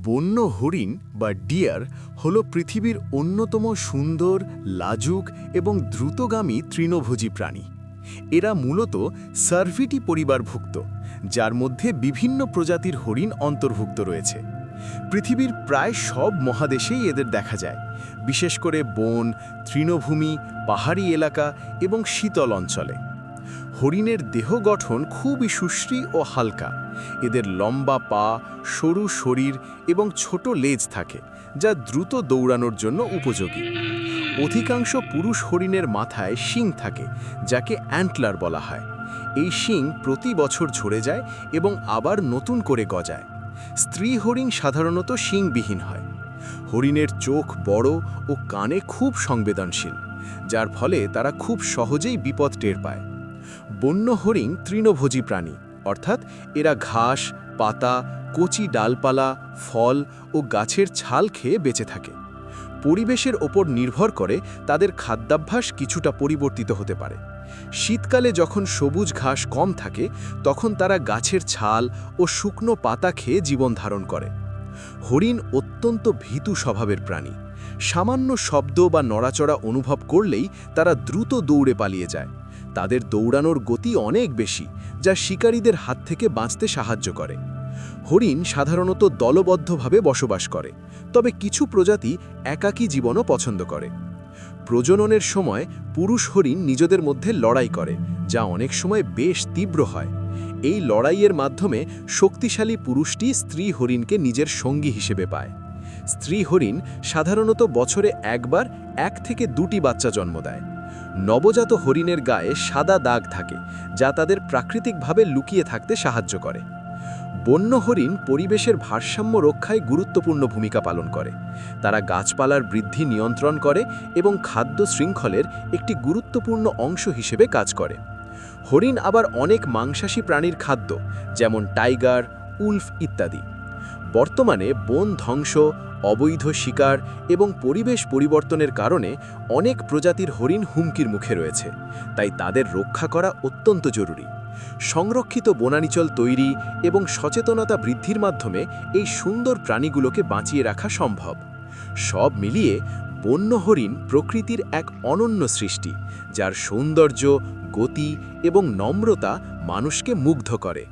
বন্য হরিণ বা ডিয়ার হল পৃথিবীর অন্যতম সুন্দর, লাজুক এবং দ্রুতগামী তৃণভোজী প্রাণী। এরা মূলত সার্ভিটি পরিবারভুক্ত, যার মধ্যে বিভিন্ন প্রজাতির হরিণ অন্তর্ভুক্ত রয়েছে। পৃথিবীর প্রায় সব মহাদেশেই এদের দেখা যায়, বিশেষ করে বন, তৃণভূমি, পাহাড়ি এলাকা এবং শীতল অঞ্চলে। হরিণের দেহ গঠন খুবই সুশ্রী ও হালকা। এদের লম্বা পা, সরু শরীর এবং ছোট লেজ থাকে, যা দ্রুত দৌড়ানোর জন্য উপযোগী। অধিকাংশ পুরুষ হরিণের মাথায় শিং থাকে, যাকে অ্যান্টলার বলা হয়। এই শিং প্রতি বছর ঝরে যায় এবং আবার নতুন করে গজায়। স্ত্রী হরিণ সাধারণত শিংবিহীন হয়। হরিণের চোখ বড় ও কানে খুব সংবেদনশীল, যার ফলে তারা খুব সহজেই বিপদ টের পায়। বন্য হরিণ তৃণভোজী প্রাণী, অর্থাৎ এরা ঘাস, পাতা, কচি ডালপালা, ফল ও গাছের ছাল খেয়ে বেঁচে থাকে। পরিবেশের ওপর নির্ভর করে তাদের খাদ্যাভ্যাস কিছুটা পরিবর্তিত হতে পারে। শীতকালে যখন সবুজ ঘাস কম থাকে, তখন তারা গাছের ছাল ও শুকনো পাতা খেয়ে জীবন ধারণ করে। হরিণ অত্যন্ত ভীতু স্বভাবের প্রাণী। সামান্য শব্দ বা নড়াচড়া অনুভব করলেই তারা দ্রুত দৌড়ে পালিয়ে যায়। তাদের দৌড়ানোর গতি অনেক বেশি, যা শিকারীদের হাত থেকে বাঁচতে সাহায্য করে। হরিণ সাধারণত দলবদ্ধভাবে বসবাস করে, তবে কিছু প্রজাতি একাকী জীবনও পছন্দ করে। প্রজননের সময় পুরুষ হরিণ নিজেদের মধ্যে লড়াই করে, যা অনেক সময় বেশ তীব্র হয়। এই লড়াইয়ের মাধ্যমে শক্তিশালী পুরুষটি স্ত্রী হরিণকে নিজের সঙ্গী হিসেবে পায়। স্ত্রী হরিণ সাধারণত বছরে একবার 1 থেকে 2টি বাচ্চা জন্ম দেয়। নবজাত হরিণের গায়ে সাদা দাগ থাকে, যা তাদের প্রাকৃতিকভাবে লুকিয়ে থাকতে সাহায্য করে। বন্য হরিণ পরিবেশের ভারসাম্য রক্ষায় গুরুত্বপূর্ণ ভূমিকা পালন করে। তারা গাছপালার বৃদ্ধি নিয়ন্ত্রণ করে এবং খাদ্য শৃঙ্খলের একটি গুরুত্বপূর্ণ অংশ হিসেবে কাজ করে। হরিণ আবার অনেক মাংসাশী প্রাণীর খাদ্য, যেমন টাইগার, উল্ফ ইত্যাদি। বর্তমানে বন ধ্বংস, অবৈধ শিকার এবং পরিবেশ পরিবর্তনের কারণে অনেক প্রজাতির হরিণ হুমকির মুখে রয়েছে, তাই তাদের রক্ষা করা অত্যন্ত জরুরি। সংরক্ষিত বনাঞ্চল তৈরি এবং সচেতনতা বৃদ্ধির মাধ্যমে এই সুন্দর প্রাণীগুলোকে বাঁচিয়ে রাখা সম্ভব। সব মিলিয়ে বন্য হরিণ প্রকৃতির এক অনন্য সৃষ্টি, যার সৌন্দর্য, গতি এবং নম্রতা মানুষকে মুগ্ধ করে।